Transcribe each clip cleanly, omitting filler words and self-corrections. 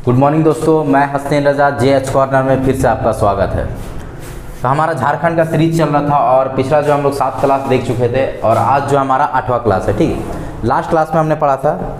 Good morning दोस्तों, मैं हसनैन रजा JH corner में फिर से आपका स्वागत है। तो हमारा झारखंड का सीरीज चल रहा था और पिछला जो हम लोग 7 क्लास देख चुके थे और आज जो हमारा 8वां क्लास है। ठीक है, लास्ट क्लास में हमने पढ़ा था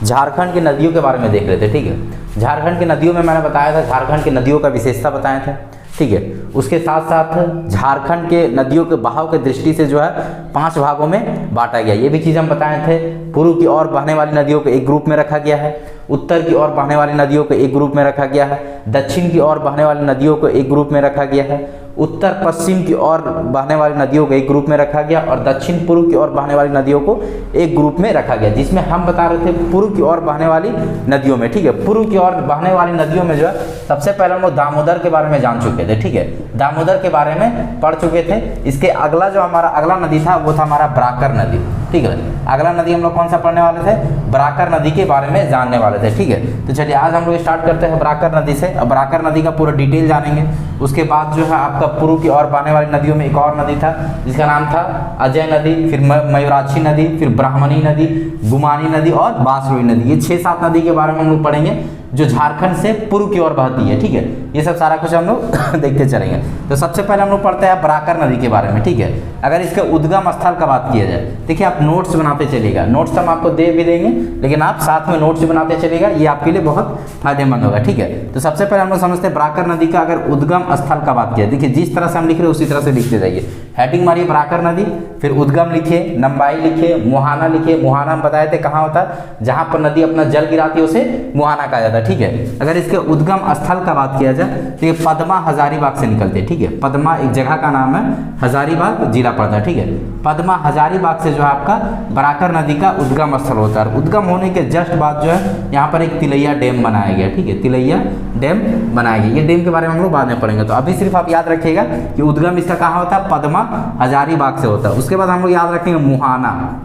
झारखंड की नदियों के बारे में देख रहे थे। ठीक है, झारखंड की नदियों में मैंने बताया था, झारखंड की नदियों का विशेषता बताए थे। ठीक है, उसके साथ साथ झारखंड के नदियों के बहाव के दृष्टि से जो है 5 भागों में बांटा गया, ये भी चीज़ हम बताए थे। पूर्व की ओर बहने वाली नदियों को एक ग्रुप में रखा गया है, उत्तर की ओर बहने वाली नदियों को एक ग्रुप में रखा गया है, दक्षिण की ओर बहने वाली नदियों को एक ग्रुप में रखा गया है, उत्तर पश्चिम की ओर बहने वाली नदियों को एक ग्रुप में रखा गया और दक्षिण पूर्व की ओर बहने वाली नदियों को एक ग्रुप में रखा गया, जिसमें हम बता रहे थे पूर्व की ओर बहने वाली नदियों में। ठीक है, पूर्व की ओर बहने वाली नदियों में जो है सबसे पहले हम लोग दामोदर के बारे में जान चुके थे। ठीक है, दामोदर के बारे में पढ़ चुके थे। इसके अगला जो हमारा अगला नदी था वो था हमारा बराकर नदी। ठीक है, अगला नदी हम लोग कौन सा पढ़ने वाले थे? बराकर नदी के बारे में जानने वाले थे। ठीक है, तो चलिए आज हम लोग स्टार्ट करते हैं बराकर नदी से। अब बराकर नदी का पूरा डिटेल जानेंगे। उसके बाद जो है आपका पूर्व की ओर बहने वाली नदियों में एक और नदी था जिसका नाम था अजय नदी, फिर मयूराक्षी नदी, फिर ब्राह्मणी नदी, गुमानी नदी और बांसुरी नदी। ये 6-7 नदी के बारे में हम लोग पढ़ेंगे जो झारखंड से पूर्व की ओर बहती है। ठीक है, ये सब सारा कुछ हम लोग देखते चलेंगे। तो सबसे पहले हम लोग पढ़ते हैं बराकर नदी के बारे में। ठीक है, अगर इसके उद्गम स्थल का बात किया जाए, देखिए आप नोट्स बनाते चलिएगा, नोट्स हम आपको दे भी देंगे लेकिन आप साथ में नोट्स बनाते चलिएगा, ये आपके लिए बहुत फायदेमंद होगा। ठीक है, तो सबसे पहले हम लोग समझते हैं बराकर नदी का अगर उद्गम स्थल का बात किया, देखिए जिस तरह से हम लिख रहे हैं उसी तरह से लिखते जाइए। हेडिंग मारिए बराकर नदी, फिर उद्गम लिखिए, लंबाई लिखिए, मुहाना लिखिए। मुहाना हम बताए थे कहाँ होता है, जहाँ पर नदी अपना जल गिराती है उसे मुहाना कहा जाता है। ठीक है, अगर इसके उद्गम स्थल का बात किया जाए तो ये पद्मा हजारीबाग से निकलते हैं। ठीक है, पद्मा एक जगह का नाम है, हजारीबाग जिला पड़ता है। ठीक है, पद्मा हजारीबाग से जो है आपका बराकर नदी का उद्गम स्थल होता है। उद्गम होने के जस्ट बाद जो है यहाँ पर एक तिलैया डैम बनाया गया। ठीक है, तिलैया डैम बनाया गया। ये डैम के बारे में हम लोग बाद में पढ़ेंगे। तो अभी सिर्फ आप याद रखिएगा कि उद्गम इसका कहाँ होता है, पद्मा हजारीबाग से होता है। उसके बाद हम लोग याद रखेंगे मुहाना।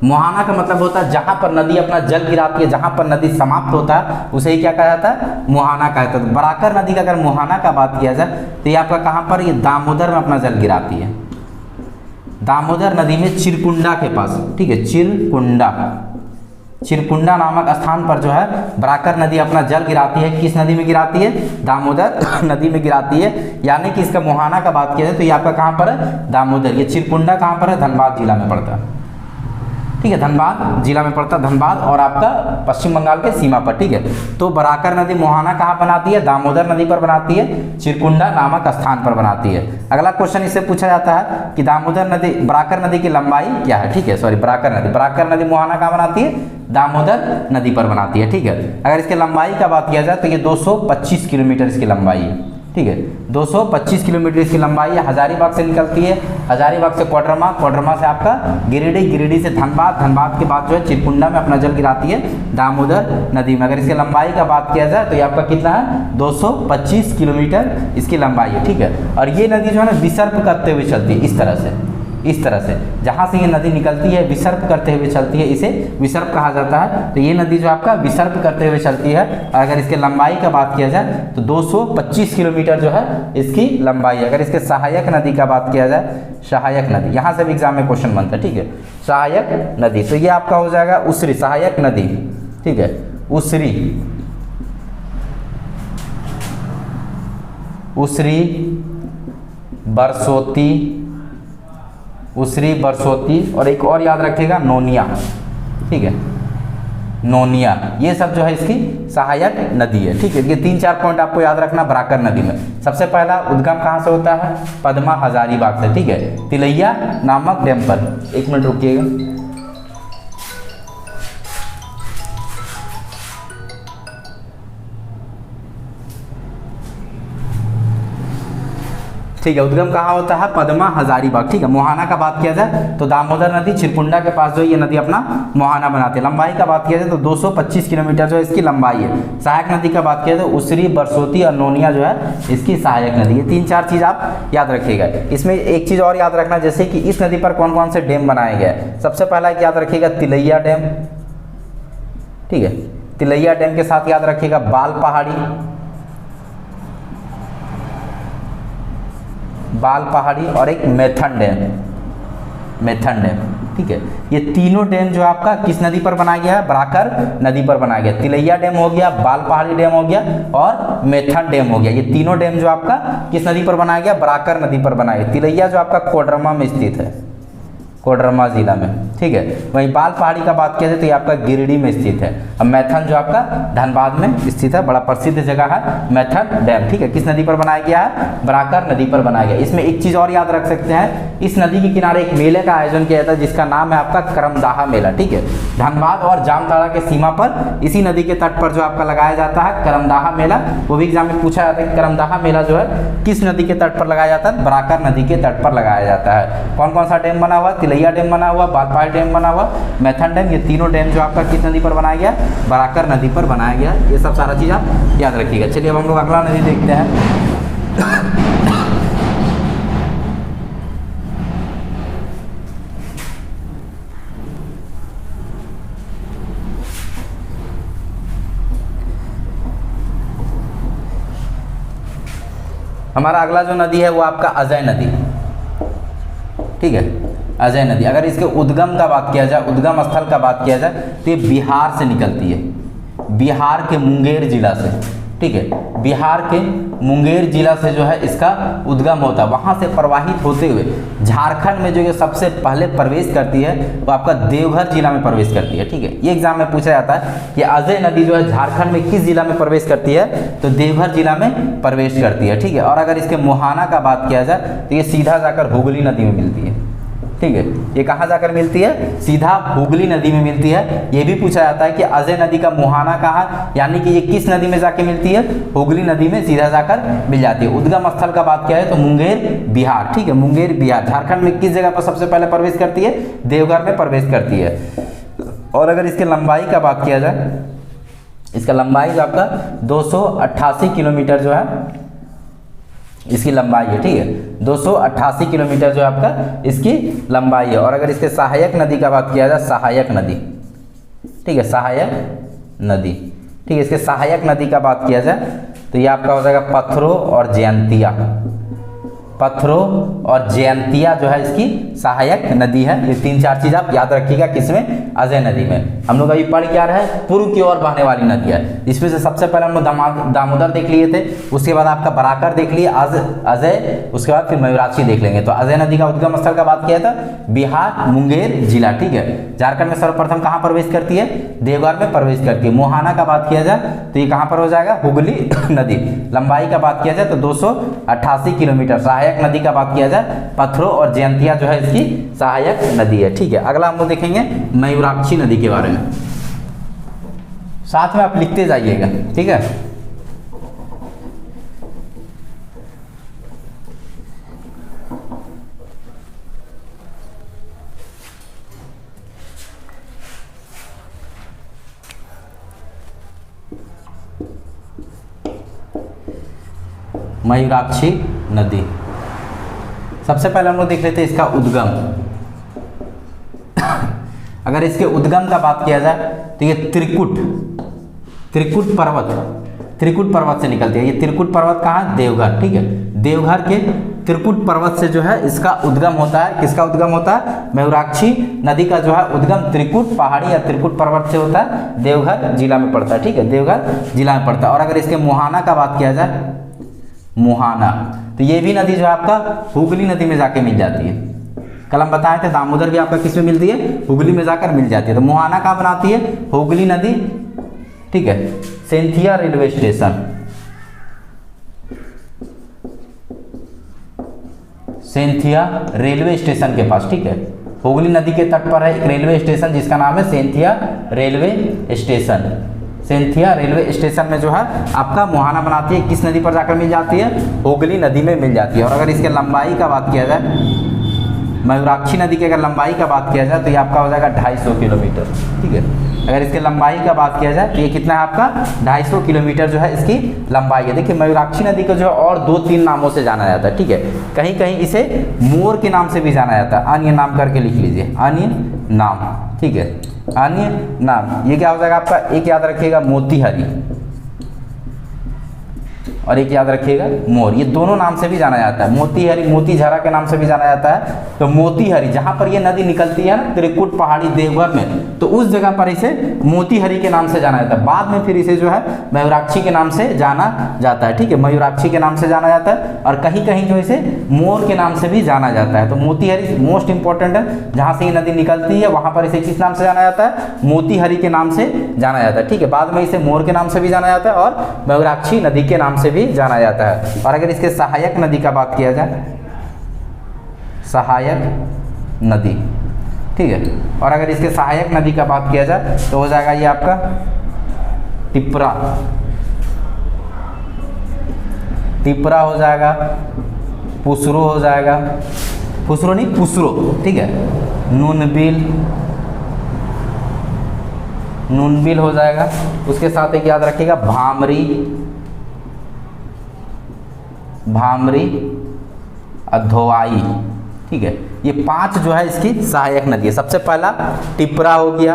मुहाना का मतलब होता है जहां पर नदी अपना जल गिराती है, जहां पर नदी समाप्त होता है उसे ही क्या कहा जाता है, मुहाना कहा जाता है। बराकर नदी का अगर मुहाना का बात किया जाए तो ये आपका कहां पर, ये दामोदर में अपना जल गिराती है। दामोदर नदी में चिरकुंडा के पास। ठीक है, चिरकुंडा नामक स्थान पर जो है बराकर नदी अपना जल गिराती है। किस नदी में गिराती है? दामोदर नदी में गिराती है। यानी कि इसका मुहाना का बात किया जाए तो ये आपका कहां पर है, दामोदर। ये चिरकुंडा कहां पर है, धनबाद जिला में पड़ता है। ठीक है, धनबाद जिला में पड़ता है, धनबाद और आपका पश्चिम बंगाल के सीमा पर। ठीक है, तो बराकर नदी मुहाना कहाँ बनाती है, दामोदर नदी पर बनाती है, चिरकुंडा नामक स्थान पर बनाती है। अगला क्वेश्चन इससे पूछा जाता है कि दामोदर नदी, बराकर नदी की लंबाई क्या है? ठीक है, सॉरी, बराकर नदी मुहाना कहाँ बनाती है, दामोदर नदी पर बनाती है। ठीक है, अगर इसके लंबाई का बात किया जाए तो ये 225 किलोमीटर इसकी लंबाई है। ठीक है, 225 किलोमीटर इसकी लंबाई है। हजारीबाग से निकलती है, हजारीबाग से कोडरमा, कोडरमा से आपका गिरिडीह, गिरिडीह से धनबाद, धनबाद के बाद जो है चिरकुंडा में अपना जल गिराती है दामोदर नदी में। अगर इसकी लंबाई का बात किया जाए तो ये आपका कितना है, 225 किलोमीटर इसकी लंबाई है। ठीक है, और ये नदी जो है ना विसर्प करते हुए चलती है, इस तरह से जहाँ से ये नदी निकलती है विसर्प करते हुए चलती है, इसे विसर्प कहा जाता है। तो ये नदी जो आपका विसर्प करते हुए चलती है। अगर इसके लंबाई का बात किया जाए तो 225 किलोमीटर जो है इसकी लंबाई है। अगर इसके सहायक नदी का बात किया जाए, सहायक नदी, यहाँ से भी एग्जाम में क्वेश्चन बनता है। ठीक है, सहायक नदी, तो ये आपका हो जाएगा उसरी, सहायक नदी। ठीक है, उसरी, बरसोती और एक और याद रखिएगा नोनिया। ठीक है, नोनिया, ये सब जो है इसकी सहायक नदी है। ठीक है, ये 3-4 पॉइंट आपको याद रखना बराकर नदी में। सबसे पहला उद्गम कहाँ से होता है, पद्मा हजारीबाग से। ठीक है, तिलैया नामक डैम पर। 1 मिनट रुकिएगा। ठीक है, उद्गम कहाँ होता है, पद्मा हजारीबाग। ठीक है, मुहाना का बात किया जाए तो दामोदर नदी चिरकुंडा के पास जो ये नदी अपना मुहाना बनाती है। लंबाई का बात किया जाए तो 225 किलोमीटर जो इसकी लंबाई है। सहायक नदी का बात किया जाए तो उसरी, बरसोती और नोनिया जो है इसकी सहायक नदी। ये 3-4 चीज़ आप याद रखिएगा। इसमें एक चीज़ और याद रखना, जैसे कि इस नदी पर कौन कौन से डैम बनाए गए। सबसे पहला एक याद रखिएगा तिलैया डैम। ठीक है, तिलैया डैम के साथ याद रखिएगा बाल पहाड़ी और एक मेथन डैम। ठीक है। ये तीनों डैम जो आपका किस नदी पर बनाया गया है, बराकर नदी पर बनाया गया। तिलैया डैम हो गया, बाल पहाड़ी डैम हो गया और मेथन डैम हो गया। ये तीनों डैम जो आपका किस नदी पर बनाया गया, बराकर नदी पर बनाया गया। तिलैया जो आपका कोडरमा में स्थित है, कोडरमा जिला में, ठीक है। वहीं बाल पहाड़ी का बात किया जाए तो ये आपका गिरिडीह में स्थित है। अब मैथन जो आपका धनबाद में स्थित है, बड़ा प्रसिद्ध जगह है मैथन डैम, ठीक है। किस नदी पर बनाया गया है, बराकर नदी पर बनाया गया। इसमें एक चीज और याद रख सकते हैं, इस नदी के किनारे एक मेले का आयोजन किया जाता है जिसका नाम है आपका करमदाहा मेला, ठीक है। धनबाद और जामताड़ा के सीमा पर इसी नदी के तट पर जो आपका लगाया जाता है करमदाहा मेला। वो भी एग्जाम में पूछा जाता है कि करमदाहा मेला जो है किस नदी के तट पर लगाया जाता है, बराकर नदी के तट पर लगाया जाता है। कौन कौन सा डैम बना हुआ, तिलैया डैम बना हुआ, बाल पहाड़ी डैम बना हुआ, मैथन डैम, ये तीनों डैम जो आपका किस नदी पर बनाया गया, बराकर नदी पर बनाया गया। ये सब सारा चीज़ आप याद रखिएगा। चलिए अब हम लोग अगला नदी देखते हैं। हमारा अगला जो नदी है वो आपका अजय नदी, ठीक है। अजय नदी, अगर इसके उद्गम का बात किया जाए, उद्गम स्थल का बात किया जाए तो ये बिहार से निकलती है, बिहार के मुंगेर जिला से, ठीक है। बिहार के मुंगेर जिला से जो है इसका उद्गम होता है। वहाँ से प्रवाहित होते हुए झारखंड में जो ये सबसे पहले प्रवेश करती है वो आपका देवघर जिला में प्रवेश करती है, ठीक है। ये एग्जाम में पूछा जाता है कि अजय नदी जो है झारखंड में किस जिला में प्रवेश करती है, तो देवघर जिला में प्रवेश करती है, ठीक है। और अगर इसके मुहाना का बात किया जाए तो ये सीधा जाकर हुगली नदी में मिलती है, ठीक है। ये कहाँ जाकर मिलती है, सीधा हुगली नदी में मिलती है। ये भी पूछा जाता है कि अजय नदी का मुहाना कहाँ, यानी कि ये किस नदी में जाके मिलती है, हुगली नदी में सीधा जाकर मिल जाती है। उद्गम स्थल का बात किया है तो मुंगेर बिहार, ठीक है। मुंगेर बिहार झारखंड में किस जगह पर सबसे पहले प्रवेश करती है, देवघर में प्रवेश करती है। और अगर इसके लंबाई का बात किया जाए, इसका लंबाई जो आपका 288 किलोमीटर जो है इसकी लंबाई है, ठीक है। 288 किलोमीटर जो आपका इसकी लंबाई है। और अगर इसके सहायक नदी का बात किया जाए, सहायक नदी, ठीक है, सहायक नदी, ठीक है। इसके सहायक नदी का बात किया जाए तो ये आपका हो जाएगा पत्थरो और जयंतिया, पत्थरो और जयंतिया जो है इसकी सहायक नदी है। ये 3-4 चीज आप याद रखिएगा, किसमें, अजय नदी में। हम लोग अभी पढ़ क्या रहे हैं, पूर्व की ओर बहने वाली नदी है। इसमें से सबसे पहले हम लोग दामोदर देख लिए थे, उसके बाद आपका बराकर देख लिए, अजय, उसके बाद फिर मयूराक्षी देख लेंगे। तो अजय नदी का उद्गम स्थल का बात किया था बिहार मुंगेर जिला, ठीक है। झारखंड में सर्वप्रथम कहाँ प्रवेश करती है, देवघर में प्रवेश करती है। मुहाना का बात किया जाए तो ये कहाँ पर हो जाएगा, हुगली नदी। लंबाई का बात किया जाए तो 288 किलोमीटर। सहायक नदी का बात किया जाए, पत्थरो और जयंतिया जो है इसकी सहायक नदी है, ठीक है। अगला हम लोग देखेंगे मयूराक्षी नदी के बारे में, साथ में आप लिखते जाइएगा, ठीक है। मयूराक्षी नदी, सबसे पहले हम लोग देख लेते हैं इसका उद्गम। अगर इसके उद्गम का बात किया जाए तो ये त्रिकुट पर्वत से निकलती है। ये त्रिकुट पर्वत कहाँ, देवघर, ठीक है। देवघर के त्रिकुट पर्वत से जो है इसका उद्गम होता है। किसका उद्गम होता है, मयूराक्षी नदी का जो है उद्गम त्रिकुट पहाड़ी या त्रिकुट पर्वत से होता है, देवघर जिला में पड़ता है, ठीक है, देवघर जिला में पड़ता है। और अगर इसके मुहाना का बात किया जाए, मुहाना, तो ये भी नदी जो है आपका हुगली नदी में जाके मिल जाती है। कल हम बताए थे दामोदर भी आपका किस में मिलती है, हुगली में जाकर मिल जाती है। तो मुहाना कहाँ बनाती है, हुगली नदी, ठीक है। Senthia railway station, Senthia railway station के पास, ठीक है। हुगली नदी के तट पर है एक रेलवे स्टेशन जिसका नाम है Senthia railway station. Senthia railway station में जो है आपका मुहाना बनाती है। किस नदी पर जाकर मिल जाती है, हुगली नदी में मिल जाती है। और अगर इसके लंबाई का बात किया जाए, मयूराक्षी नदी की अगर लंबाई का बात किया जाए तो ये आपका हो जाएगा 250 किलोमीटर, ठीक है। अगर इसके लंबाई का बात किया जाए तो ये कितना है आपका 250 किलोमीटर जो है इसकी लंबाई है। देखिए मयूराक्षी नदी को जो है और 2-3 नामों से जाना जाता है, ठीक है। कहीं कहीं इसे मोर के नाम से भी जाना जाता है, अन्य नाम करके लिख लीजिए, अन्य नाम, ठीक है, अन्य नाम। ये क्या हो जाएगा आपका, एक याद रखिएगा मोतीहारी, और एक याद रखिएगा मोर, ये दोनों नाम से भी जाना जाता है। मोतीहरी, मोतीझरा के नाम से भी जाना जाता है। तो मोतीहरी जहाँ पर ये नदी निकलती है ना त्रिकुट पहाड़ी देवघर में, तो उस जगह पर इसे मोतीहरी के नाम से जाना जाता है। बाद में फिर इसे जो है मयूराक्षी के नाम से जाना जाता है, ठीक है, मयूराक्षी के नाम से जाना जाता है। और कहीं कहीं जो इसे मोर के नाम से भी जाना जाता है। तो मोतीहरी मोस्ट इंपॉर्टेंट है, जहाँ से ये नदी निकलती है वहाँ पर इसे किस नाम से जाना जाता है, मोतीहरी के नाम से जाना जाता है, ठीक है। बाद में इसे मोर के नाम से भी जाना जाता है और मयूराक्षी नदी के नाम से भी जाना जाता है। और अगर इसके सहायक नदी का बात किया जाए, सहायक नदी, ठीक है, और अगर इसके सहायक नदी का बात किया जाए तो हो जाएगा ये आपका टिपरा, टिपरा हो जाएगा, पुसरो हो जाएगा, पुसरो नहीं पुसरो, ठीक है, नूनबिल, नूनबिल हो जाएगा। उसके साथ एक याद रखिएगा भामरी, भामरी, अधोआई, ठीक है। ये 5 जो है इसकी सहायक नदी है। सबसे पहला टिपरा हो गया,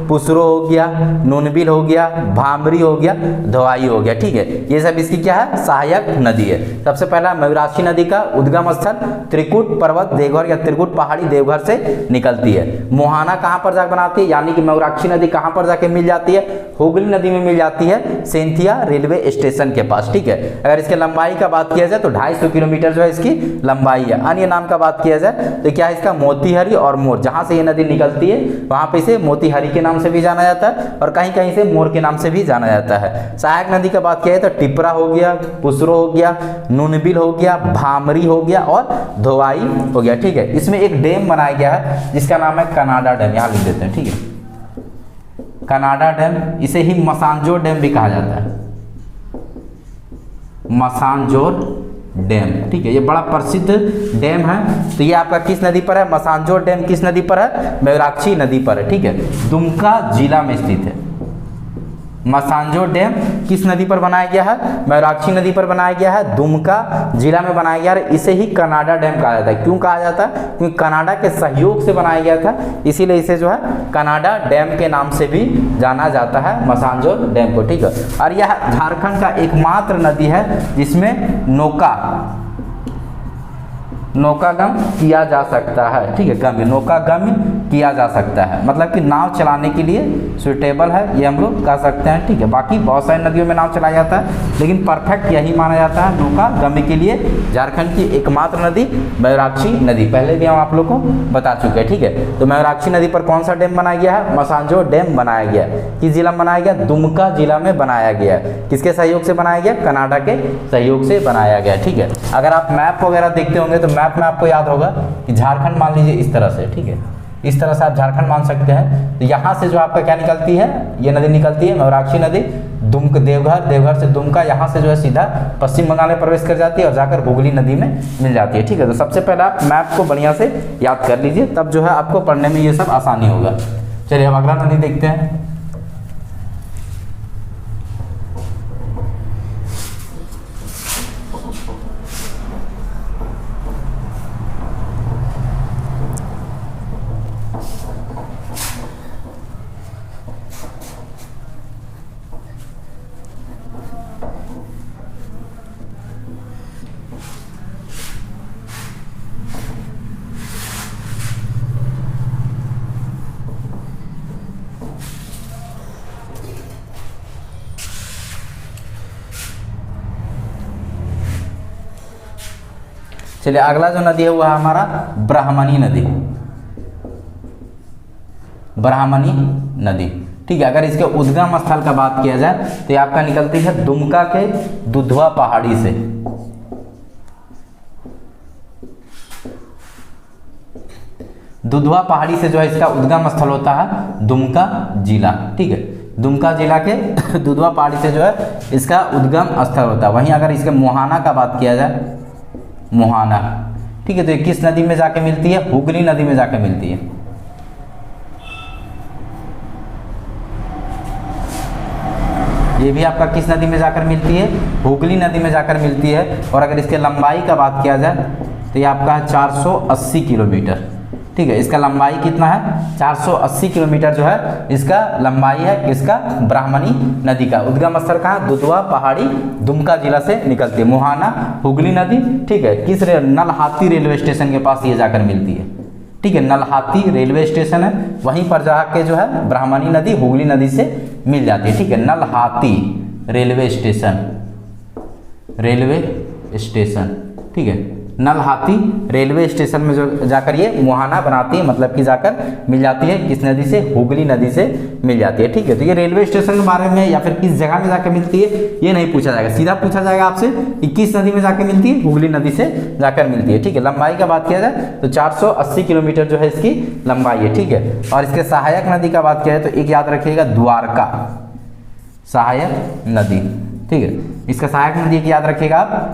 पुसरो हो गया, नूनबिल हो गया, भामरी हो गया, धोआई हो गया, ठीक है। ये सब इसकी क्या है, सहायक नदी है। सबसे पहला मयूराक्षी नदी का उद्गम स्थल त्रिकुट पर्वत देवघर या त्रिकुट पहाड़ी देवघर से निकलती है। मोहाना कहाँ पर जाकर बनाती है, यानी कि मयूराक्षी नदी कहाँ पर जाके मिल जाती है, हुगली नदी में मिल जाती है, सेंथिया रेलवे स्टेशन के पास, ठीक है। अगर इसके लंबाई का बात किया जाए तो 250 किलोमीटर जो है इसकी लंबाई है। अन्य नाम का बात किया जाए तो क्या है इसका, मोतीहरी और मोर, जहां से ये नदी निकलती है वहां पे इसे मोतीहरी के नाम से भी जाना जाता है और कहीं कहीं से मोर के नाम से भी जाना जाता है। सहायक नदी का बात किया जाए तो टिपरा हो गया, पुसरो हो गया, नूनबिल हो गया, भामरी हो गया और धोआई हो गया, ठीक है। इसमें एक डैम बनाया गया है जिसका नाम है कनाडा डैम, यहाँ लिख देते हैं, ठीक है, कनाडा डैम। इसे ही मसानजोर डैम भी कहा जाता है, मसानजोर डैम, ठीक है। ये बड़ा प्रसिद्ध डैम है। तो ये आपका किस नदी पर है, मसानजोर डैम किस नदी पर है, मयूराक्षी नदी पर है, ठीक है, दुमका जिला में स्थित है। मसानजोर डैम किस नदी पर बनाया गया है, मयूराक्षी नदी पर बनाया गया है, दुमका जिला में बनाया गया है। इसे ही कनाडा डैम कहा जाता है। क्यों कहा जाता है, क्योंकि कनाडा के सहयोग से बनाया गया था, इसीलिए इसे जो है कनाडा डैम के नाम से भी जाना जाता है, मसानजोर डैम को, ठीक है। और यह झारखंड का एकमात्र नदी है जिसमें नौकागम किया जा सकता है, ठीक है, गम्य, नौकागम्य किया जा सकता है, मतलब कि नाव चलाने के लिए सुटेबल है, ये हम लोग कह सकते हैं, ठीक है। बाकी बहुत सारी नदियों में नाव चलाया जाता है लेकिन परफेक्ट यही माना जाता है नौकागम्य के लिए। झारखंड की एकमात्र नदी मयूराक्षी नदी, पहले भी हम आप लोग को बता चुके हैं, ठीक है। तो मयूराक्षी नदी पर कौन सा डैम बनाया गया है, मसानजोर डैम बनाया गया है। किस जिला में बनाया गया, दुमका जिला में बनाया गया है। किसके सहयोग से बनाया गया, कनाडा के सहयोग से बनाया गया, ठीक है। अगर आप मैप वगैरह देखते होंगे तो मैप में आपको याद होगा कि झारखंड मान लीजिए इस तरह से, ठीक है, इस तरह से आप झारखंड मान सकते हैं। तो यहाँ से जो आपका क्या निकलती है, ये नदी निकलती है मयूराक्षी नदी, दुमका देवघर, देवघर से दुमका, यहाँ से जो है सीधा पश्चिम बंगाल में प्रवेश कर जाती है और जाकर हुगली नदी में मिल जाती है, ठीक है। तो सबसे पहले आप मैप को बढ़िया से याद कर लीजिए, तब जो है आपको पढ़ने में ये सब आसानी होगा। चलिए अब अगला नदी देखते हैं। चलिए अगला जो नदी है वो है हमारा ब्राह्मणी नदी, ब्राह्मणी नदी, ठीक है। अगर इसके उद्गम स्थल का बात किया जाए तो ये आपका निकलती है दुमका के दुधवा पहाड़ी से, दुधवा पहाड़ी से जो है इसका उद्गम स्थल होता है दुमका जिला, ठीक है। दुमका जिला के दुधवा पहाड़ी से जो है इसका उद्गम स्थल होता है। वहीं अगर इसके मोहाना का बात किया जाए, मोहाना, ठीक है, तो ये किस नदी में जाके मिलती है, हुगली नदी में जाके मिलती है। ये भी आपका किस नदी में जाकर मिलती है, हुगली नदी में जाकर मिलती है। और अगर इसके लंबाई का बात किया जाए तो ये आपका है 480 किलोमीटर, ठीक है। इसका लंबाई कितना है 480 किलोमीटर जो है इसका लंबाई है किसका, ब्राह्मणी नदी का। उद्गम स्थल कहाँ, दुधवा पहाड़ी दुमका जिला से निकलती है। मुहाना हुगली नदी, ठीक है, किस नलहाटी रेलवे स्टेशन के पास ये जाकर मिलती है, ठीक है। नलहाटी रेलवे स्टेशन है, वहीं पर जाके जो है ब्राह्मणी नदी हुगली नदी से मिल जाती है, ठीक है। नलहाटी रेलवे स्टेशन, ठीक है। नलहाटी रेलवे स्टेशन में जो जाकर ये मुहाना बनाती है, मतलब कि जाकर मिल जाती है किस नदी से, हुगली नदी से मिल जाती है, ठीक है। तो ये रेलवे स्टेशन के बारे में या फिर किस जगह में जाकर मिलती है ये नहीं पूछा जाएगा, सीधा पूछा जाएगा आपसे कि किस नदी में जाकर मिलती है, हुगली नदी से जाकर मिलती है, ठीक है। लंबाई का बात किया जाए तो 480 किलोमीटर जो है इसकी लंबाई है, ठीक है। और इसके सहायक नदी का बात किया जाए तो एक याद रखिएगा द्वारका सहायक नदी, ठीक है। इसका सहायक नदी एक याद रखिएगा आप,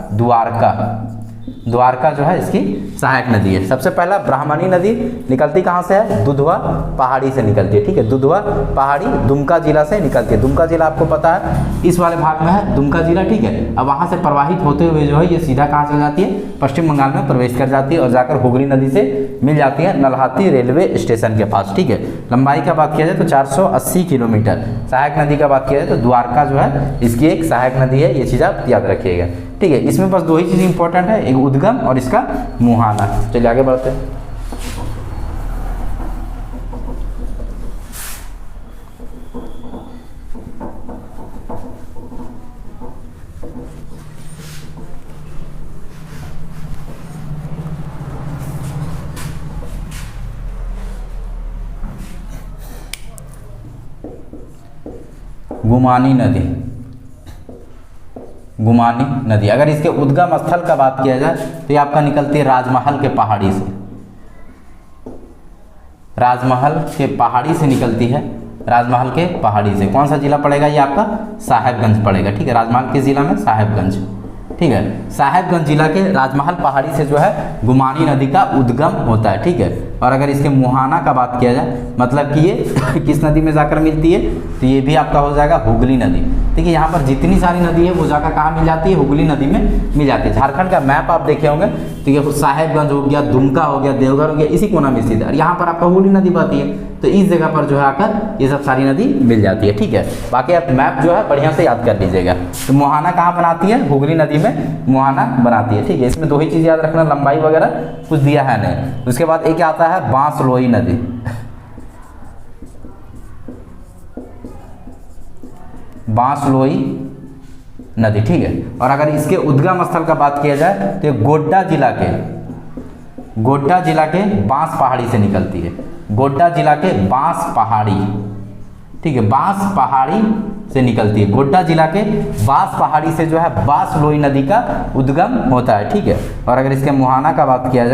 द्वारका जो है इसकी सहायक नदी है। सबसे पहला ब्राह्मणी नदी निकलती कहाँ से है, दुधवा पहाड़ी से निकलती है, ठीक है। दुधवा पहाड़ी दुमका जिला से निकलती है। दुमका जिला आपको पता है इस वाले भाग में है दुमका जिला, ठीक है। अब वहाँ से प्रवाहित होते हुए जो है ये सीधा कहाँ चल जाती है, पश्चिम बंगाल में प्रवेश कर जाती है और जाकर हुगली नदी से मिल जाती है नलहाटी रेलवे स्टेशन के पास, ठीक है। लंबाई का बात किया जाए तो 480 किलोमीटर। सहायक नदी का बात किया जाए तो द्वारका जो है इसकी एक सहायक नदी है, ये चीज़ आप याद रखिएगा, ठीक है। इसमें बस दो ही चीज़ इंपॉर्टेंट है, एक उद्गम और इसका मुहाना। चलिए आगे बढ़ते हैं। गुमानी नदी अगर इसके उद्गम स्थल का बात किया जाए तो ये आपका निकलती है राजमहल के पहाड़ी से, राजमहल के पहाड़ी से निकलती है। राजमहल के पहाड़ी से कौन सा जिला पड़ेगा, ये आपका साहेबगंज पड़ेगा, ठीक है। राजमहल के जिला में साहेबगंज, ठीक है। साहेबगंज जिला के राजमहल पहाड़ी से जो है गुमानी नदी का उद्गम होता है, ठीक है। और अगर इसके मुहाना का बात किया जाए मतलब कि ये किस नदी में जाकर मिलती है, तो ये भी आपका हो जाएगा हुगली नदी, ठीक है। यहाँ पर जितनी सारी नदी है वो जाकर कहाँ मिल जाती है, हुगली नदी में मिल जाती है। झारखंड का मैप आप देखे होंगे तो ये साहेबगंज हो गया, दुमका हो गया, देवघर हो गया, इसी कोना में स्थित है। और यहाँ पर आपका हुगली नदी बहती है, तो इस जगह पर जो है आकर ये सब सारी नदी मिल जाती है, ठीक है। बाकी आप मैप जो है बढ़िया से याद कर लीजिएगा। तो मुहाना कहाँ बनाती है, हुगली नदी में मुहाना बनाती है, ठीक है। इसमें दो ही चीज़ याद रखना, लंबाई वगैरह कुछ दिया है नहीं। उसके बाद एक आता है बांसलोई नदी, बांसलोई नदी, ठीक है। और अगर इसके उद्गम स्थल का बात किया जाए तो गोड्डा जिला के बांस पहाड़ी से निकलती है। गोड्डा जिला के बांस पहाड़ी, ठीक है, बांस पहाड़ी से निकलती है। गोड्डा जिला के बांस पहाड़ी से जो है बांसलोई नदी का उद्गम होता है, ठीक है। और अगर इसके मुहाना का बात किया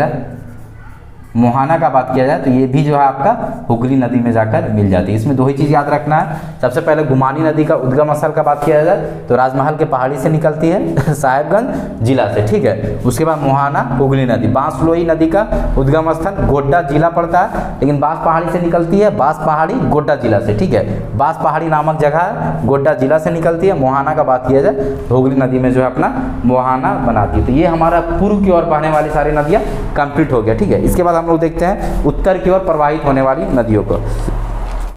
जाए तो ये भी जो है आपका हुगली नदी में जाकर मिल जाती है। इसमें दो ही चीज़ याद रखना है। सबसे पहले गुमानी नदी का उद्गम स्थल का बात किया जाए तो राजमहल के पहाड़ी से निकलती है साहेबगंज जिला से, ठीक है। उसके बाद मुहाना हुगली नदी, बांसलोई नदी का उद्गम स्थल गोड्डा जिला पड़ता है, लेकिन बांस पहाड़ी से निकलती है, बांस पहाड़ी गोड्डा जिला से, ठीक है। बांस पहाड़ी नामक जगह है, गोड्डा जिला से निकलती है। मुहाना का बात किया जाए तो हुगली नदी में जो है अपना मुहाना बनाती है। तो ये हमारा पूर्व की ओर बहने वाली सारी नदियाँ कंप्लीट हो गया, ठीक है। इसके बाद हम लोग देखते हैं उत्तर की ओर प्रवाहित होने वाली नदियों को।